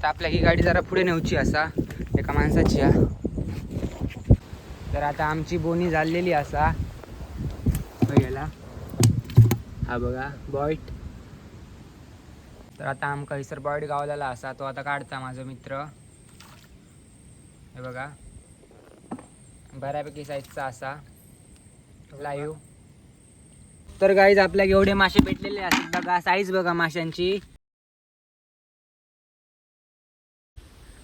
आता आपल्या ही गाडी जरा पुढे नेऊची असा एका माणसाची हा. तर आता आमची बोनी झालेली असा गेला हा बघा बॉईट. तर आता आमका हिसर बॉईट गावलेला असा तो आता काढता माझा मित्र. हे बघा बऱ्यापैकी साईजचा असा लाईव्ह. तर गाईज आपल्याला एवढे मासे भेटलेले असतात बघा. साईज बघा माशांची.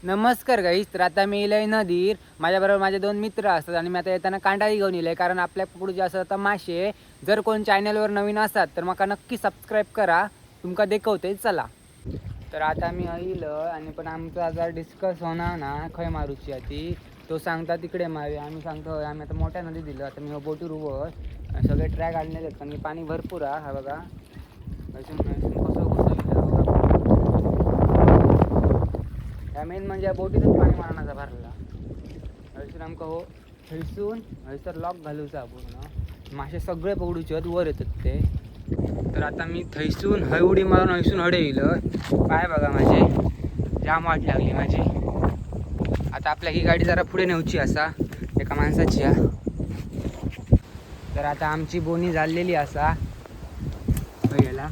नमस्कार गाईज. तर आता मी इलय नदीर. माझ्याबरोबर माझे 2 मित्र असतात आणि मी आता येताना कांडाळी घेऊन इलय कारण आपल्या पुढे जे असतात आता मासे. जर कोण चॅनलवर नवीन असतात तर मका नक्की सबस्क्राईब करा. तुमका देखवते चला. तर आता मी येईल आणि पण आमचा जर डिस्कस होणार ना खय मारूची ती. तो सांगता तिकडे मारूया आम्ही सांगतो आम्ही आता मोठ्या नदी दिलं. आता मी बोटीवर उभं सगळे ट्रॅक आणलेले आहेत पण पाणी भरपूर हा बघा. मेन म्हणजे बोटीतच पाणी मारण्याचा भरला हयसून आमका हो हयसून हयसर लॉक घालूचा पूर्ण मासे सगळे पकडूचे वर येतात ते. तर आता मी थैसून हय उडी मारून हयसून हडे येईल. पाय बघा माझे जाम वाट लागली माझी. आता आपल्या ही गाडी जरा पुढे नेऊची असा एका माणसाची हा. तर आता आमची बोनी झालेली असा गेला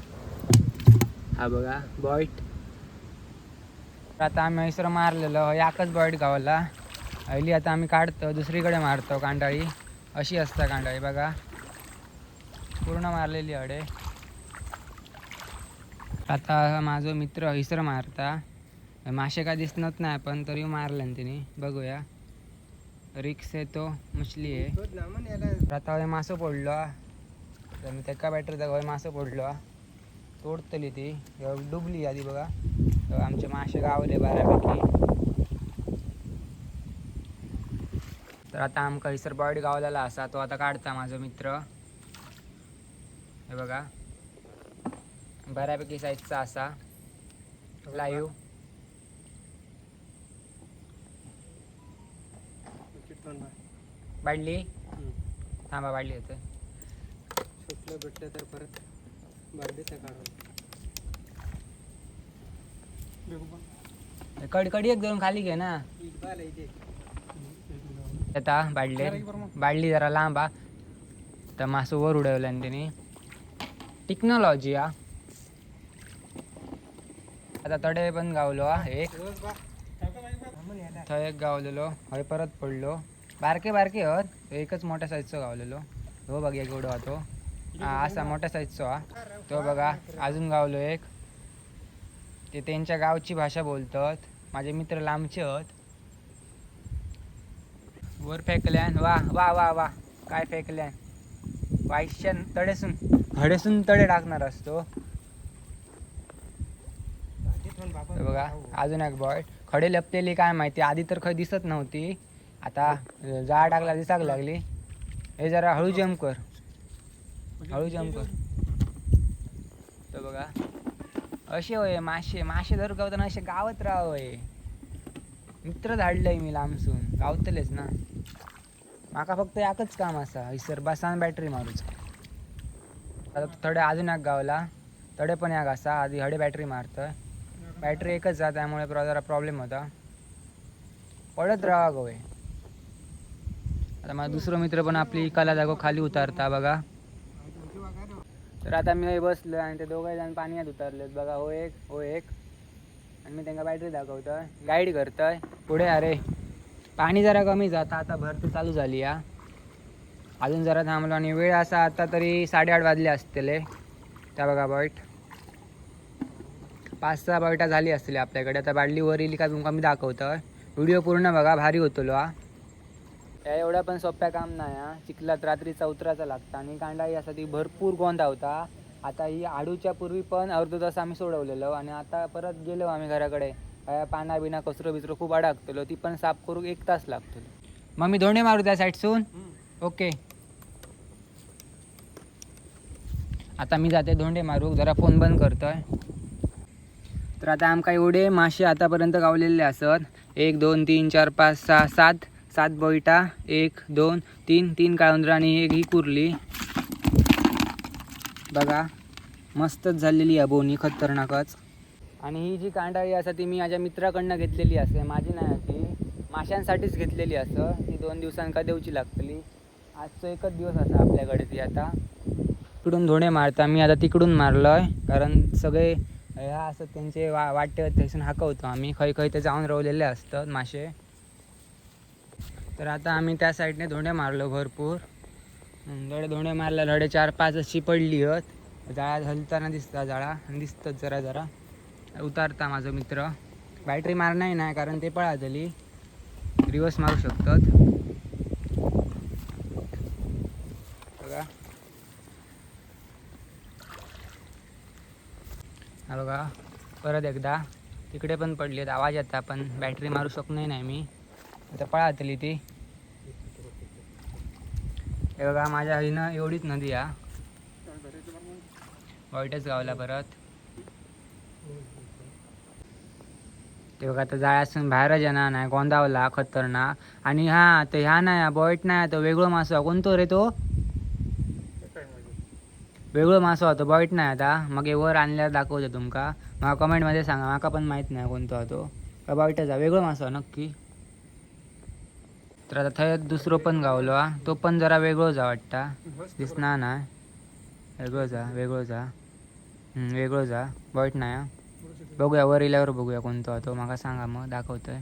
हा बघा बॉईट. आता आम्ही हैसर मारलेलो याकच बॉईट गावला. हयली आता आम्ही काढतो दुसरीकडे मारतो कांडाळी. अशी असता कांडाळी बघा पूर्ण मारलेली हडे. आता माझा मित्र हैसर मारता. मासे काय दिसत नाही पण तरी मारलं तिने बघूया. रिक्स आहे तो मछली आहे. आता मासं पडलो तर मी एका बॅटरीचा मासं पडलो तोडतली ती डुबली आधी बघा. आमचे मासे गावले बऱ्यापैकी. तर आता आमका हिसर बॉईट गावलेला असा तो आता काढता माझा मित्र. हे बघा बऱ्यापैकी साईजचा असा लाईव्ह. बाडली थांबा बाडली येते सुटलं भेटलं तर परत बाडलीचं काढून कडकडी एक दोन खाली घे ना. आता बाडली जरा लांब हा तर मासं वर उडवलं आणि त्यांनी टेक्नॉलॉजी हा. आता तडे पण गावलो हा एक थंय एक गावलेलो हय परत पडलो. बारके बारके हत एकच मोठ्या साईजचा गावलेलो. हो बघ एक एवढा तो हा असा मोठ्या साईजचा हा तो बघा. अजून गावलो एक ते त्यांच्या गावची भाषा बोलतात. माझे मित्र लांबचे हत. वर फेकल्यान वा वा वा वा काय फेकल्यान वाईशन तडेसून हडेसून तडे टाकणार असतो बघा. अजून एक बॉईट खडे लपलेली काय माहिती आधी तर खय दिसत नव्हती. आता जाळ टाकला दिसाक लागली. हे जरा हळू जंप कर हळू जंप कर. तर बघा असे होय मासे मासे धरू गावताना असे गावत राहावय. मित्र धाडलंय मी लांबसून गावतलेच ना. माका फक्त एकच काम असा हैसर बसान बॅटरी मारूच. आता थोडे अजून एक गावला तडे पण एक असा आधी हडे बॅटरी मारतोय. बॅटरी एकच जा त्यामुळे जरा प्रॉब्लेम होता पडत राहा गोवे. आता माझा दुसरा मित्र पण आपली कला जागो खाली उतारता बघा. तर आता मी बसलो आणि ते दोघे जण पाण्यात उतरलेत बघा. हो एक आणि मी त्यांना बॅटरी दाखवतोय गाईड करतोय पुढे. अरे पाणी जरा कमी जाता आता भरती चालू झाली या. अजून जरा थांबलो आणि वेळ असा आता तरी 8:30 वाजले असतील. त्या बघा बॉईट 5-6 बॉईटा झाली असतील आपल्याकडे. आता बाडली वर येईल का तुमका मी दाखवतोय. व्हिडिओ पूर्ण बघा भारी होतो हा. या एवढा पण सोप्या काम नाही हा. चिखलात रात्रीचा उतरायचा लागता आणि कांडाळी असा ती भरपूर गोंधा होता. आता ही आडूच्या पूर्वी पण अर्धा तास आम्ही सोडवलेलो आणि आता परत गेलो आम्ही घराकडे. पाना बिना कचरो बिचरो खूप अडकतलो ती पण साफ करू 1 तास लागतो. मग मी धोंडे मारू त्या साईडसून ओके. आता मी जाते धोंडे मारू जरा फोन बंद करतोय. तर आता आमका एवढे मासे आतापर्यंत गावलेले असत 1 2 3 4 5 6 7 बॉईटा 1 2 3 काळुंद्रा आणि एक ही कुर्ली बघा. मस्तच झालेली आहे बोनी खतरनाकच. आणि ही जी कांडाळी असा ती मी माझ्या मित्राकडनं घेतलेली असते, माझी नाही ती माशांसाठीच घेतलेली असं. ती 2 दिवसांका देऊची लागतली. आजचा एकच दिवस असा आपल्याकडे ती. आता तिकडून धोणे मारता, मी आता तिकडून मारलोय कारण सगळे ह्या असं त्यांचे वाटे थंयसून हाकवतो आम्ही, खै खै ते जाऊन रवलेले असतात मासे. तर आता आम्ही त्या साईडने धोंडे मारलो भरपूर. धोंडे मारला, धडे 4-5 अशी पडली आहेत. जाळ्यात हलताना दिसता, जाळा दिसतात जरा जरा. उतारता माझा मित्र. बॅटरी मारणार नाही कारण ते पळातली, रिवर्स मारू शकतात. बघा हा बघा, परत एकदा तिकडे पण पडली आहेत, आवाज येता पण बॅटरी मारू शकणार नाही मी. आता पळातली ती. हे बघा माझ्या हरीनं एवढीच नदी या वाईटच गावला परत. ते बघा आता जाळ्यासून बाहेरच येणार नाही, गोंदावला खतरनाक. आणि हा ते ह्या नाही बॉईट नाही, तो वेगळो मासो कोणतो रे तो? वेगळो मासो होतो, बॉईट नाही आता. मग वर आणल्यावर दाखवतो तुमका, मला कमेंटमध्ये सांगा, माका पण माहीत नाही कोणतो हा तो. का बॉईटच आहे, वेगळो मासो नक्की. तर आता थंय दुसरो पण गावलो हा, तो पण जरा वेगळोच हा वाटता, दिसणार नाही. वेगळोच हा, वेगळोच हा. वेगळोच हा, बॉईट नाही हा. बघूया वर इल्यावर बघूया कोणतो हा तो, माका सांगा मग दाखवतोय.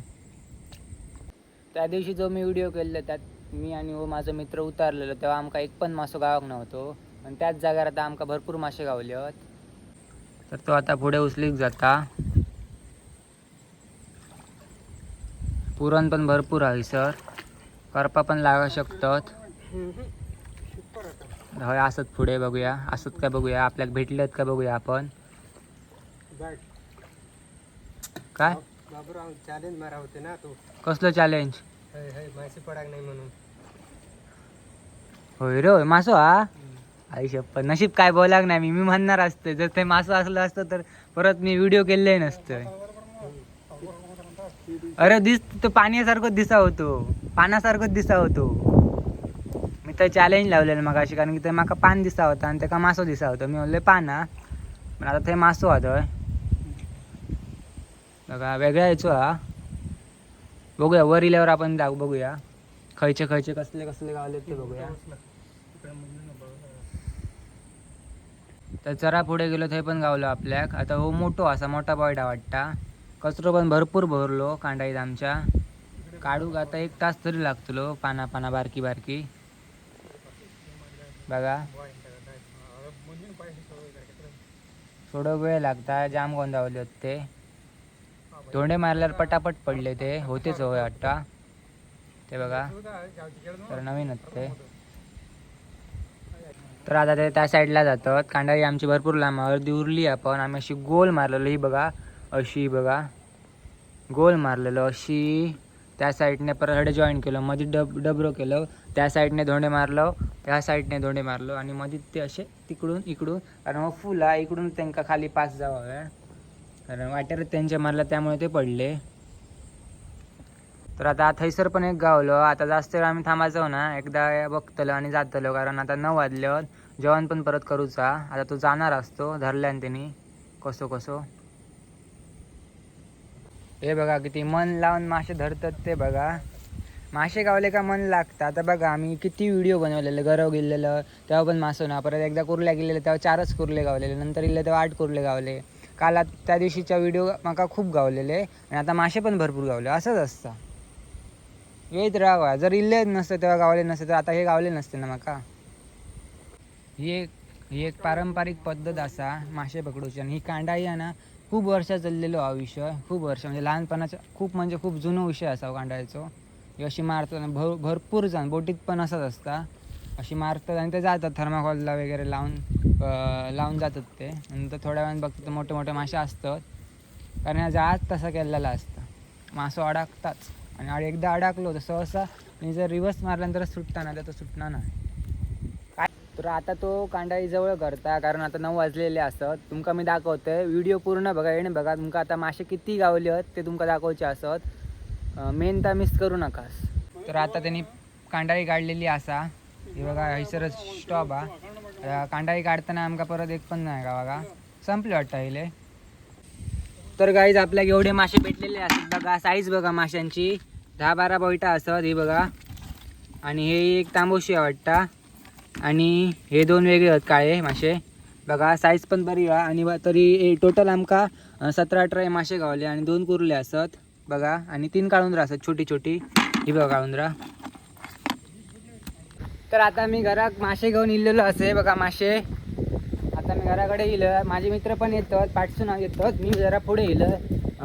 त्या दिवशी जो मी व्हिडिओ केलेला त्यात मी आणि माझा मित्र उतारलेलो, तेव्हा आमका एक पण मासो गावाक नव्हतो. आणि त्याच जाग्यावर आता आमका भरपूर मासे गावले आहेत. तर तो आता पुढे उचलीक जाता. पुरण पण भरपूर आहे सर, करपा पण लागू शकतात. होय असत पुढे बघूया, असत काय बघूया, आपल्याला भेटलेत का बघूया आपण. काय चॅलेंज मारा होते ना तो. कसलं चॅलेंज? मासे पडाक नाही म्हणून. होय रे होय, मासो हा. आई शप्पथ, नशीब काय बोलाक नाही मी म्हणणार असते. जर ते मासं असलं असतं तर परत मी व्हिडिओ केले नसतं. अरे तो पाण्यासारखंच दिसा होतो, पानासारखंच दिसा होतो. मी तर चॅलेंज लावलेलं मग अशी, कारण की ते माका पान दिसा होता आणि त्याका मासो दिसा होता. मी म्हणले पाना, पण आता ते मासो होतोय. बघा वेगळा यायचो हा. बघूया वर इल्यावर आपण बघूया खयचे खयचे कसले कसले गावले ते बघूया. तर जरा पुढे गेलो थंय पण गावलो आपल्याक. आता हो मोठो असा मोठा बॉयडा वाटता. कचरो पण भरपूर भरलो कांडाईत आमच्या. काढूक आता 1 तास तरी लागतलो, पाना पाना बारकी बारकी. बघा थोडं वेळ लागता, जाम गोंदावले होते. धोंडे मारल्यावर पटापट पडले ते, होतेच होय वाटता. ते बघा तर नवीन ते. तर आता ते त्या साईडला जातात. कांडाळी आमची भरपूर लांब अर्धी उरली, आपण आम्ही अशी गोल मारलेलो. ही बघा अशी, बघा गोल मारलेलो अशी. त्या साईडने परत हडे जॉईन केलं, मध्ये डबरो केलं. त्या साईडने धोंडे मारलो, त्या साईडने धोंडे मारलो आणि मध्ये ते असे तिकडून इकडून. कारण मग फुल आहे इकडून त्यांना खाली पास जावं, कारण वाटेर त्यांचे मारलं त्यामुळे ते पडले. तर आता थैसर पण एक गावलो. आता जास्त वेळ आम्ही थांबायचो ना, एकदा बघतलो आणि जातलो, कारण आता 9 वाजल्यावर जेवण पण परत करूचा. आता तो जाणार असतो धरल्यान त्यांनी कसो कसो. हे बघा किती मन लावून मासे धरतात ते बघा. मासे गावले का मन लागतं. आता बघा आम्ही किती व्हिडिओ बनवलेले, गरव गेलेलं तेव्हा पण मासो ना, परत एकदा कुर्ल्या गेलेलं तेव्हा 4च कुर्ले गावलेले, नंतर इले तेव्हा 8 कुर्ले गावले. काल त्या दिवशीच्या व्हिडिओ माका खूप गावलेले आणि आता मासे पण भरपूर गावले. असंच असतं, येत राहा. जर इल्ले नसते तेव्हा गावले नसते तर आता हे गावले नसते ना माका. ही एक पारंपरिक पद्धत असा मासे पकडूची. आणि ही कांडाळी आहे ना, खूप वर्ष चाललेलो हा विषय, खूप वर्ष म्हणजे लहानपणाचा खूप म्हणजे खूप जुनो विषय असा कांडाळीचो. ही अशी मारतात भरपूर जण बोटीत पण असंच असता, अशी मारतात आणि ते जातात थर्माकॉलला वगैरे लावून जातात ते. नंतर थोड्या वेळानं बघतात तर मोठे मोठे मासे असतात, कारण या जाळात तसा केलेला असता. मासो अडकताच आणि एकदा अडकलो तर सहसा आणि जर रिवर्स मारल्यानंतर सुटता ना, तर सुटणार नाही. तर आता तो कांडाळी जवळ करता, कारण आता 9 वाजलेले असत. तुमका मी दाखवतोय, व्हिडिओ पूर्ण बघा, येणे बघा. तुमका आता मासे किती गावले आहेत ते तुमका दाखवायचे असत, मेन तर मिस करू नकास. तर आता त्यांनी कांडाळी काढलेली असा. हे बघा हैसरच स्टॉप हा. कांडाळी काढताना आमका परत एक पण नाही का बघा, संपले वाटतं हिले. तर गाईज आपल्याला एवढे मासे भेटलेले असतात बघा. साईज बघा माशांची 10-12 बोईटा असतात ही बघा. आणि हे एक तांबोशी आहे वाटता आणि हे 2 वेगळे आहेत काळे मासे बघा. साईज पण बरी आहे आणि तरी टोटल आमका 17-18 मासे गावले आणि 2 कुर्ले असत बघा. आणि 3 काळुंद्रा असतात छोटी छोटी ही बघा काळुंद्रा. तर आता मी घरात मासे घेऊन इलेलो असे बघा मासे. आता मी घराकडे येईल. माझे मित्र पण येतात पाठसून येतात. मी जरा पुढे येईल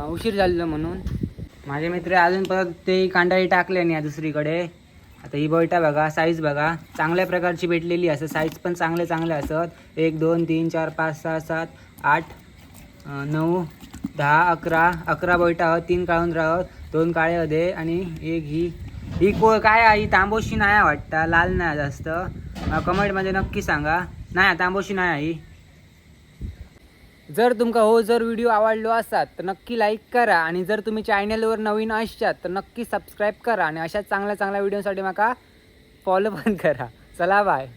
उशीर झालेलं म्हणून. माझे मित्र अजून परत ते कांडाळी टाकले नाही दुसरीकडे. आता ही बोईटा बघा साईज बघा चांगल्या प्रकारची भेटलेली असं. साईज पण चांगले असत. 1 2 3 4 5 6 7 8 9 10 11 बोईटा आहोत. 3 काळुंद्रा आहोत. 2 काळे होते आणि एक ही काय आहे ही तांबोशी नाही वाटतं. लाल नाही जास्त. कमेंटमध्ये नक्की सांगा. नाही तांबोशी नाही आहे ही. जर तुमका जर व्हिडिओ आवडलो असाल तर नक्की लाईक करा आणि जर तुम्ही चॅनलवर नवीन असतात तर नक्की सबस्क्राईब करा आणि अशाच चांगल्या व्हिडिओसाठी माका फॉलो पण करा. चला बाय.